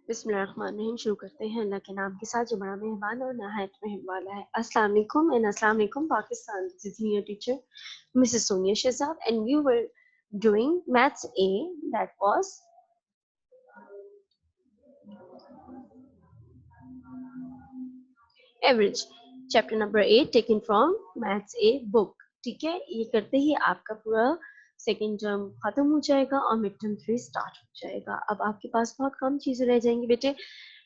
बिस्मिल्लाहिर्रहमानिर्रहीम। शुरू करते हैं अल्लाह के नाम के साथ जो बड़ा मेहरबान और नहायत रहम वाला है। अस्सलाम वालेकुम एंड अस्सलाम वालेकुम Pakistan. This is your teacher Mrs Sonia Shahzad and we were doing maths A, that was average, chapter number 8 taken from maths A book। ठीक है, ये करते ही आपका पूरा सेकेंड टर्म खत्म हो जाएगा और मिड टर्म 3 स्टार्ट हो जाएगा। अब आपके पास बहुत कम चीजें रह जाएंगी बेटे,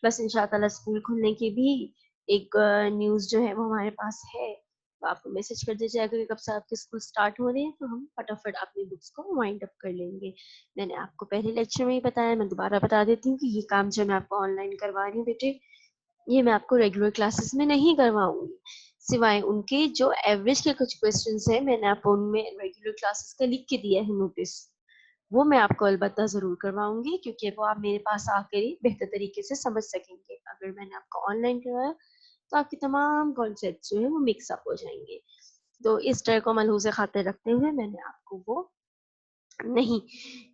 बस इंशाल्लाह स्कूल खुलने की भी एक न्यूज़ जो है वो हमारे पास है। तो आपको मैसेज कर दिया जाएगा कि कब से आपके स्कूल स्टार्ट हो रहे हैं, तो हम फटाफट अपनी बुक्स को वाइंड अप कर लेंगे। मैंने आपको पहले लेक्चर में ही बताया, मैं दोबारा बता देती हूँ कि ये काम जो मैं आपको ऑनलाइन करवा रही हूँ बेटे, ये मैं आपको रेगुलर क्लासेस में नहीं करवाऊंगी, सिवाय उनके जो एवरेज के कुछ क्वेश्चंस हैं मैंने आपको उनमें रेगुलर क्लासेस का लिख के दिया है नोटिस, वो मैं आपको अलबत्ता ज़रूर करवाऊंगी, क्योंकि वो आप मेरे पास आकर ही बेहतर तरीके से समझ सकेंगे। अगर मैंने आपको ऑनलाइन करवाया तो आपके तमाम कॉन्सेप्ट जो है वो मिक्स अप हो जाएंगे। तो इस डर को मलहूज़ खातिर रखते हुए मैंने आपको वो नहीं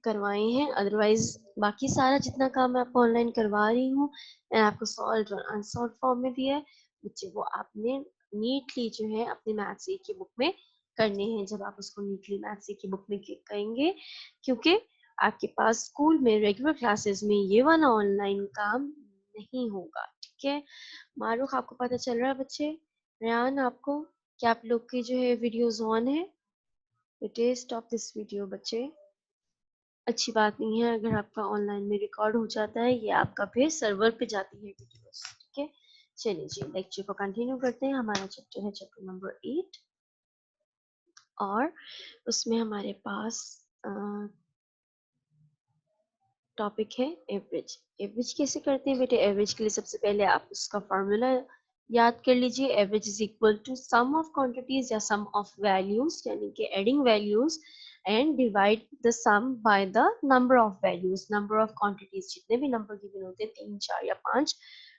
करवाए हैं। अदरवाइज बाकी सारा जितना काम मैं आपको ऑनलाइन करवा रही हूँ, मैंने आपको सॉल्व और अनसॉल्व फॉर्म में दिया है बच्चे, वो आपने नीटली जो है अपनी मैथ्स ए की बुक में करने हैं। जब आप उसको नीटली मैथ्स ए की बुक में करेंगे, क्योंकि आपके पास स्कूल में रेगुलर क्लासेस में ये वाला ऑनलाइन काम नहीं होगा। ठीक है, मारूख आपको पता चल रहा है बच्चे? रेहान आपको, क्या आप लोग की जो है वीडियोस ऑन है? बेटे स्टॉप दिस वीडियो बच्चे, अच्छी बात नहीं है अगर आपका ऑनलाइन में रिकॉर्ड हो जाता है, ये आपका फिर सर्वर पे जाती है वीडियोस। ठीक है, चलिए जी लेक्चर को कंटिन्यू करते हैं। हमारा चैप्टर है चैप्टर नंबर 8 और उसमें हमारे पास टॉपिक है एवरेज। एवरेज कैसे करते हैं बेटे? एवरेज के लिए सबसे पहले आप उसका फॉर्मूला याद कर लीजिए। Average is equal to sum of quantities या सम ऑफ वैल्यूज, यानी कि adding values and divide the sum by the number of values. Number of quantities, जितने भी नंबर गिवन होते हैं 3, 4 या 5,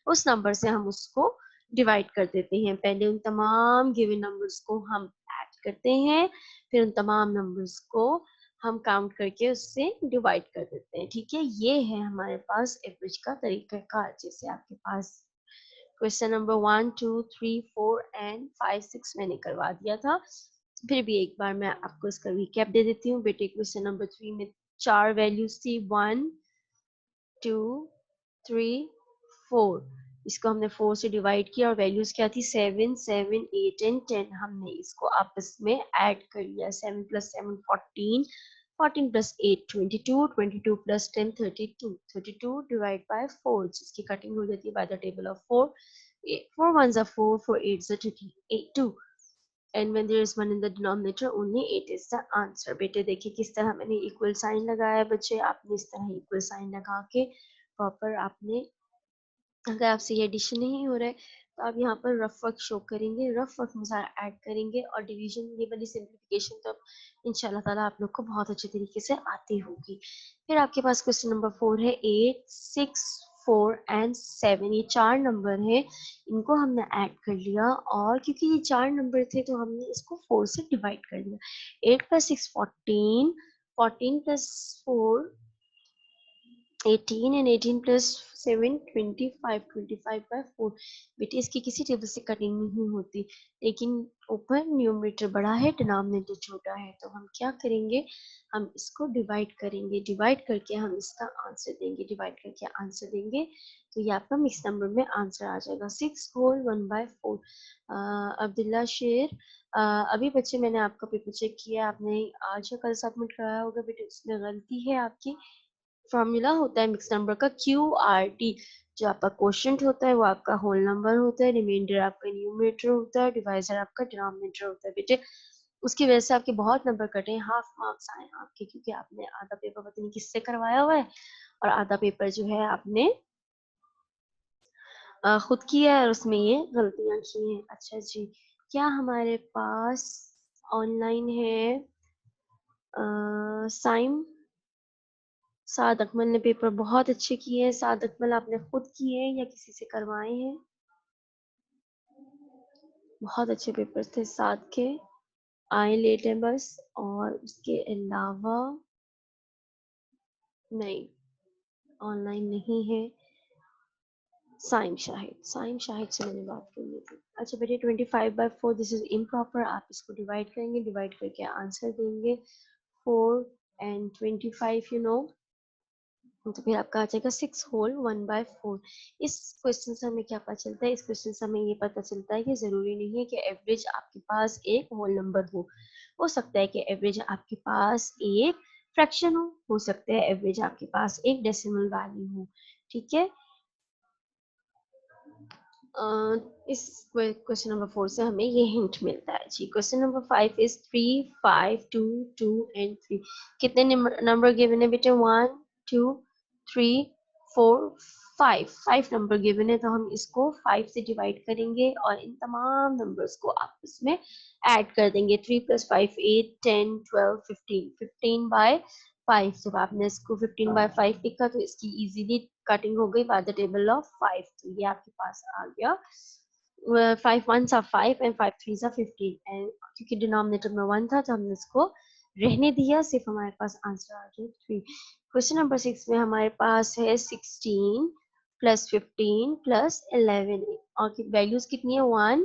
उस नंबर से हम उसको डिवाइड कर देते हैं। पहले उन तमाम गिवन नंबर्स को हम ऐड करते हैं, फिर उन तमाम नंबर्स को हम काउंट करके उससे डिवाइड कर देते हैं। ठीक है, ये है हमारे पास एवरेज का तरीकाकार। जैसे आपके पास क्वेश्चन नंबर 1, 2, 3, 4 एंड 5, 6 मैंने करवा दिया था, फिर भी एक बार मैं आपको इसका रिकैप दे देती हूँ बेटे। क्वेश्चन नंबर 3 में 4 वैल्यूज थी, 1, 2, 3, 4। इसको हमने 4 से डिवाइड किया और वैल्यूज क्या थी? 7, 7, 8 एंड 10। हमने इसको आपस में ऐड कर लिया। 7 + 7 14, 14 + 8 22, 22 + 10 32, 32 डिवाइड बाय 4, जिसकी कटिंग हो जाती है by the table of 4। 4 1s are 4, 4 8s are 2, and when there is 1 in the denominator only 8 is the answer। बेटे देखिए किस तरह मैंने इक्वल साइन लगाया है बच्चे, आपने इस तरह इक्वल साइन लगा के प्रॉपर आपने, अगर आपसे ये एडिशन नहीं हो रहा है तो आप यहाँ पर रफ वर्क शो करेंगे, रफ वर्क में सारा ऐड करेंगे, और डिवीजन ये वाली सिंप्लीफिकेशन तो इंशाल्लाह ताला आप लोग को बहुत अच्छे तरीके से आती होगी। फिर आपके पास क्वेश्चन नंबर 4 है 8, 6, 4 एंड 7। ये 4 नंबर है, इनको हमने ऐड कर लिया, और क्योंकि ये 4 नंबर थे तो हमने इसको 4 से डिवाइड कर दिया। 8 + 6 14, 14 + 4 18 and 18 plus 7 25, 25/4। बेटे इसकी किसी टेबल से कटिंग नहीं होती, लेकिन ऊपर न्यूमरेटर बड़ा है डिनोमिनेटर छोटा है, तो हम क्या करेंगे? हम इसको डिवाइड करेंगे, डिवाइड करके हम इसका आंसर देंगे, डिवाइड करके आंसर देंगे, तो ये आपका मिक्स नंबर में आंसर आ जाएगा 6 होल 1/4। अब्दुल्ला शेर, अभी बच्चे मैंने आपका पेपर चेक किया, आपने आज या कल सबमिट कराया होगा बेटे, उसमें गलती है आपकी। फॉर्मूला होता है मिक्स नंबर का QRT। जो आपका क्वोशिएंट होता है वो आपका होल नंबर होता है, रिमाइंडर आपका न्यूमरेटर होता है, डिवाइजर आपका डिनोमिनेटर होता है बेटे। उसकी वजह से आपके बहुत नंबर कटे हैं, हाफ मार्क्स आए हैं आपके, क्योंकि आपने आधा पेपर पता नहीं किससे करवाया हुआ है और आधा पेपर जो है आपने खुद किया है और उसमें ये गलतियां की हैं। अच्छा जी, क्या हमारे पास ऑनलाइन है साइम? साद अकमल ने पेपर बहुत अच्छे किए हैं। साद अकमल आपने खुद किए हैं या किसी से करवाए हैं? बहुत अच्छे पेपर थे साद के, आए लेट हैं बस। और उसके अलावा नहीं, ऑनलाइन नहीं है। साइम शाहिद से मैंने बात करनी थी। अच्छा बेटे 25/4 दिस इज इम्प्रॉपर, आप इसको डिवाइड करेंगे, डिवाइड करके आंसर देंगे 4 एंड 25 यू नो, तो फिर आपका आ जाएगा 6 होल 1/4। इस क्वेश्चन से हमें क्या पता चलता है, इस क्वेश्चन से हमें ये पता चलता है कि जरूरी नहीं है कि एवरेज आपके पास एक होल नंबर हो सकता है कि एवरेज आपके पास एक फ्रैक्शन हो सकता है एवरेज आपके पास एक डेसिमल वैल्यू हो। ठीक है, इस क्वेश्चन नंबर 4 से हमें ये हिंट मिलता है जी। Question number 5 is 3 5 2 2 and 3। कितने नंबर गिवन है बेटे? 1 2 3 4 5 नंबर गिवन है, तो हम इसको 5 से डिवाइड करेंगे और इन तमाम नंबर्स को आपस में ऐड कर देंगे। 3 + 5 8 10 12 15 15/5। जब आपने इसको 15/5 लिखा तो इसकी इजीली कटिंग हो गई बाय द टेबल ऑफ 5, तो ये आपके पास आ गया 5 1s are 5 and 5 3s are 15, and क्योंकि डिनोमिनेटर में 1 था तो हमने इसको रहने दिया, सिर्फ हमारे पास आंसर आ गया 3। क्वेश्चन नंबर 6 में हमारे पास है 16 + 15 + 11 और वैल्यूज कितनी है? 1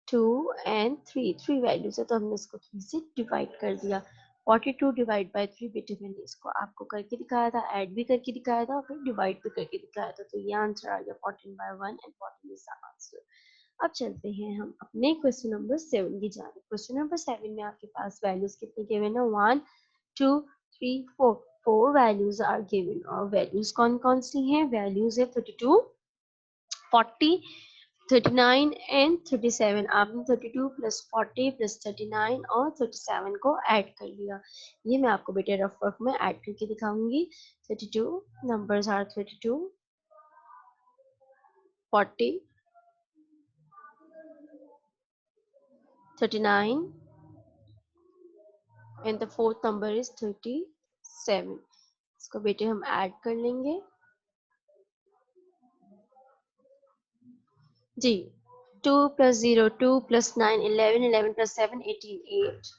2 एंड 3 वैल्यूज है, तो हमने इसको 3 से डिवाइड कर दिया। 42/3 बेटे मैंने इसको आपको करके दिखाया था, ऐड भी करके दिखाया था और फिर डिवाइड भी करके दिखाया था, तो ये आंसर आ गया 14/1 एंड 14 इज द आंसर। अब चलते हैं हम अपने क्वेश्चन नंबर 7 की जाने। क्वेश्चन नंबर 7 में आपके पास वैल्यूज कितनी गिवन है? 1 2 3 4 4 वैल्यूज आर गिवन, और वैल्यूज कौन कौन सी हैं? वैल्यूज है 32 40 39 एंड 37। आपने 32 + 40 + 39 और 37 को ऐड कर लिया। ये मैं आपको बेटे रफ रफ में ऐड करके दिखाऊंगी। 32 numbers are 32 40 39 and the fourth number is 37। इसको बेटे हम ऐड कर लेंगे जी। 2 + 0 2 + 9 11 11 + 7 18 8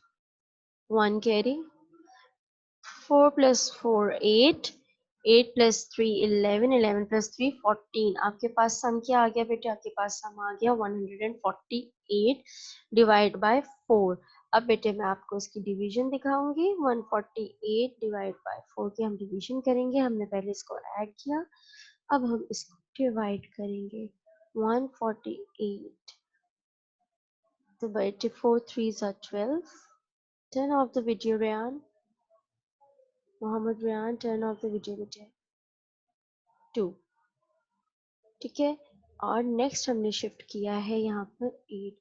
1 carry 4 + 4 8 8 + 3 11 11 + 3 14। आपके पास सम क्या आ गया बेटे? आपके पास सम आ गया 148 डिवाइड बाय 4। अब बेटे मैं आपको इसकी डिवीजन दिखाऊंगी। 148 डिवाइड बाय 4 की हम डिवीजन करेंगे। हमने पहले इसको ऐड किया, अब हम इसको डिवाइड करेंगे। 148 तो बेटे 4 3s are 12। Turn off the video, Ryan. Mohammad Riyan, turn off the video बेटे। 2 ठीक है, और नेक्स्ट हमने शिफ्ट किया है यहाँ पर 8।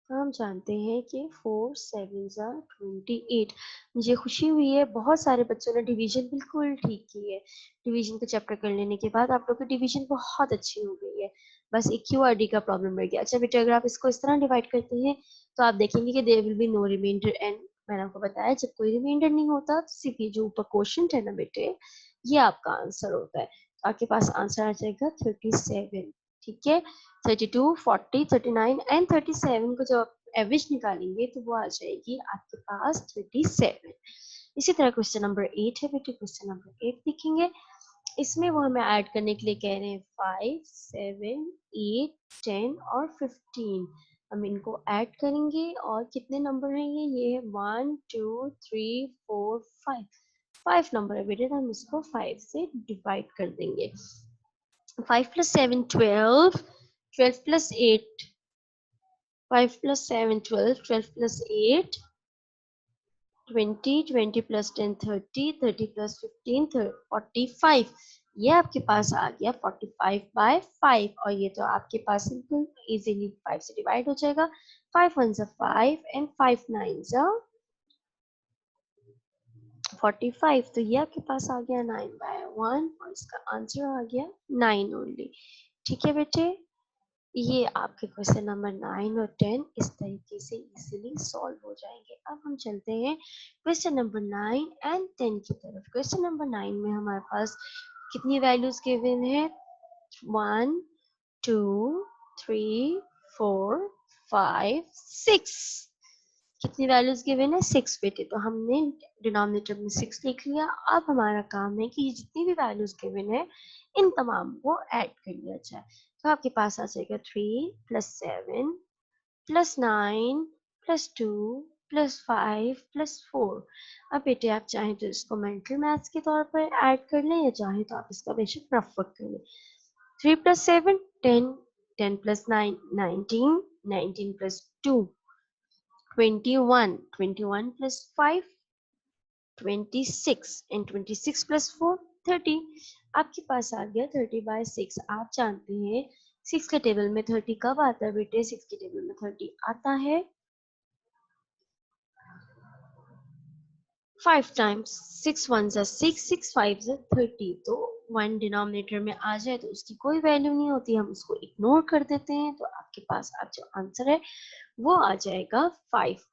तो हम जानते हैं कि 4 7s are 28। मुझे खुशी हुई है बहुत सारे बच्चों ने डिवीजन बिल्कुल ठीक की है। डिवीजन का चैप्टर कर लेने के बाद आप लोग की डिवीजन बहुत अच्छी हो गई है, बस एक QRD का प्रॉब्लम रह गया। अच्छा बेटे अगर आप इसको इस तरह डिवाइड करते हैं तो आप देखेंगे कि there will be no reminder, and मैंने आपको बताया जब कोई रिमाइंडर नहीं होता तो सिर्फ ये जो ऊपर क्वेश्चन है ना बेटे, ये आपका आंसर होता है। तो आपके पास आंसर आ जाएगा 37। ठीक है, 32 40 39 एंड 37 को जब आप एवरेज निकालेंगे तो वो आ जाएगी आपके पास 37। इसी तरह क्वेश्चन नंबर 8 है बेटे। क्वेश्चन नंबर 8 देखेंगे, इसमें वो हमें ऐड करने के लिए कह रहे हैं 5 7 8 10 और 15। हम इनको ऐड करेंगे और कितने नंबर हैं ये है 1 2 3 4 5। 5 नंबर है बेटे, तो हम इसको 5 से डिवाइड कर देंगे। 5 + 7 12 12 + 8 5 + 7 12 12 + 8 20 20 + 10 30 30 + 15 45। ये आपके पास आ गया 45/5, और ये तो आपके पास बिल्कुल इजीली 5 से डिवाइड हो जाएगा। 5 1s are 5 and 5 9s are 45, तो ये आपके पास आ गया 9/1 और इसका आंसर आ गया 9 ओनली। ठीक है बेटे, ये आपके क्वेश्चन नंबर 9 और 10 इस तरीके से इजीली सॉल्व हो जाएंगे। अब हम चलते हैं क्वेश्चन नंबर 9 एंड 10 की तरफ। क्वेश्चन नंबर 9 में हमारे पास कितनी वैल्यूज गिवन है? 1 2 3 4 5 6। कितनी वैल्यूज गिवन है? 6 बेटे, तो हमने डिनोमिनेटर में 6 लिख लिया। अब हमारा काम है कि जितनी भी वैल्यूज गिवन है इन तमाम को ऐड कर लिया जाए। तो आपके पास आ जाएगा 3 + 7 +9 +2 +5 +4। अब बेटे आप चाहें तो इसको मेंटल मैथ्स के तौर पर ऐड कर लें या चाहें तो आप इसका बेशक रफ वर्क कर लें। 3 + 7 10, 10 + 9 19, 19 + 2 21, 21 + 5 26 and 26 + 4 30। आपके पास आ गया 30/6। आप जानते हैं 6 के टेबल में 30 कब आता है बेटे? 6 के टेबल में 30 आता है 5 टाइम्स। 6 1 6, 6 5 30। तो 1 डिनोमिनेटर में आ जाए तो उसकी कोई वैल्यू नहीं होती, हम उसको इग्नोर कर देते हैं। तो आपके पास अब जो आंसर है वो आ जाएगा 5।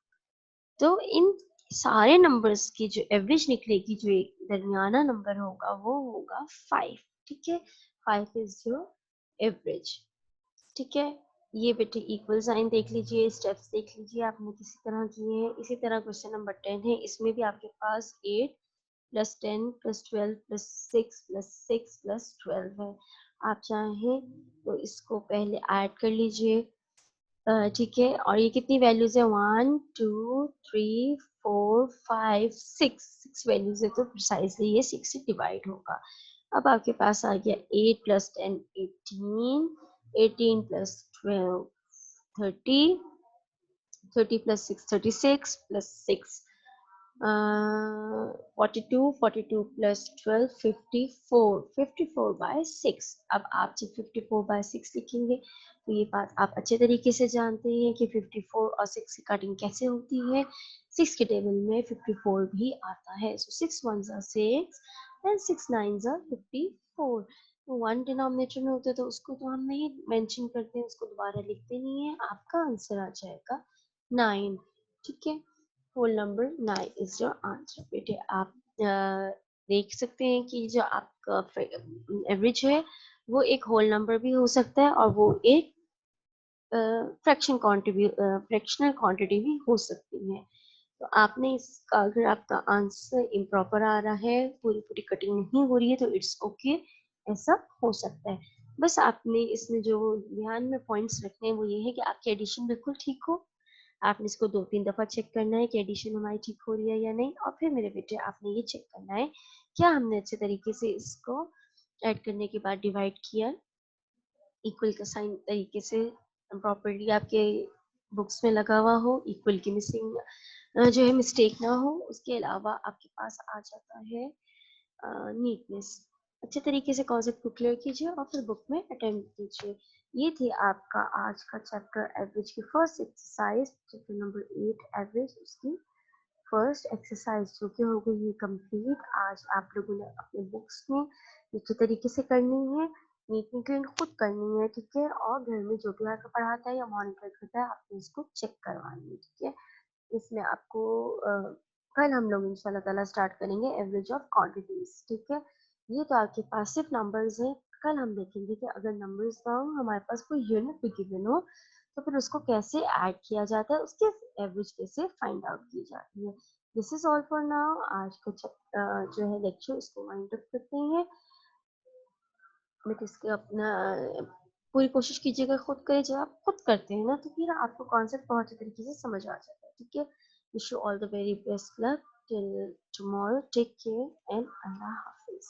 तो इन सारे नंबर्स की जो एवरेज निकलेगी, जो एक दरमियाना नंबर होगा वो होगा 5। ठीक है, 5 इज योर एवरेज। ठीक है, ये बेटे इक्वल साइन देख लीजिए, स्टेप्स देख लीजिए आपने किसी तरह किए हैं। इसी तरह क्वेश्चन नंबर 10 है, इसमें भी आपके पास 8 + 10 + 12 + 6 + 6 + 12 है। आप चाहें तो इसको पहले ऐड कर लीजिए। ठीक है, और ये कितनी वैल्यूज है? 1 2 3 4 5 6 वैल्यूज है, तो प्रिसाइसली ये 6 से डिवाइड होगा। अब आपके पास आ गया 8 + 10 18, 18 + 12 30, 30 + 6 36 + 6 42, 42 + 12 54, 54/6। अब आप जब 54/6 लिखेंगे तो ये बात आप अच्छे तरीके से जानते हैं कि 54 और 6 की कटिंग कैसे होती है। 6 के टेबल में 54 भी आता है। सो 6 1 6 एंड 6 9 54। तो 1 डिनोमिनेटर में होता है तो उसको तो हम नहीं मेंशन करते हैं, उसको दोबारा लिखते नहीं है। आपका आंसर आ जाएगा 9। ठीक है, whole number 9 is your answer. बेटे आप देख सकते हैं कि जो आपका एवरेज है वो एक होल नंबर भी हो सकता है और वो एक फ्रैक्शनल क्वांटिटी भी हो सकती है। तो आपने इसका, अगर आपका आंसर इम्प्रॉपर आ रहा है, पूरी पूरी कटिंग नहीं हो रही है, तो इट्स ओके, ऐसा हो सकता है। बस आपने इसमें जो ध्यान में पॉइंट्स रखने हैं वो ये है कि आपकी एडिशन बिल्कुल ठीक हो। आपने इसको 2-3 दफ़ा चेक करना है कि एडिशन हमारी ठीक हो रही है या नहीं, और फिर मेरे बेटे आपने ये चेक करना है क्या हमने अच्छे तरीके से इसको ऐड करने के बाद डिवाइड किया, इक्वल का साइन तरीके से प्रॉपर्ली आपके बुक्स में लगा हुआ हो, इक्वल की मिसिंग जो है मिस्टेक ना हो। उसके अलावा आपके पास आ जाता है नीटनेस। अच्छे तरीके से कॉन्सेप्ट को क्लियर कीजिए और फिर बुक में अटेम्प्ट कीजिए। ये थी आपका आज का चैप्टर एवरेज की first exercise, chapter number 8 average, उसकी फर्स्ट एक्सरसाइज जो कि हो गई है कंप्लीट। आज आप लोगों ने अपने बुक्स में अच्छे तरीके से करनी है, नीट एंड क्लीन खुद करनी है। ठीक है, और घर में जो भी आपको पढ़ाता है या मॉनिटर करता है आपने इसको चेक करवानी है। ठीक है, इसमें आपको कल हम लोग इंशाल्लाह ताला स्टार्ट करेंगे एवरेज ऑफ क्वांटिटीज। ठीक है, ये तो आपके पास सिर्फ नंबर्स हैं। कल हम देखेंगे कि अगर नंबर्स ना हो, हमारे पास कोई यूनिट भी गिवन हो, तो फिर उसको कैसे ऐड किया जाता है, उसके एवरेज कैसे फाइंड आउट की जाती है। This is all for now. आज का जो है लेक्चर इसको वाइंड अप करते हैं। बट इसके अपना पूरी कोशिश कीजिएगा खुद करें। जब आप खुद करते हैं ना तो फिर आपको कॉन्सेप्ट बहुत अच्छे तरीके से समझ आ जाता है। ठीक है, wish you all the very best luck till tomorrow. Take care and अल्लाह हाफिज।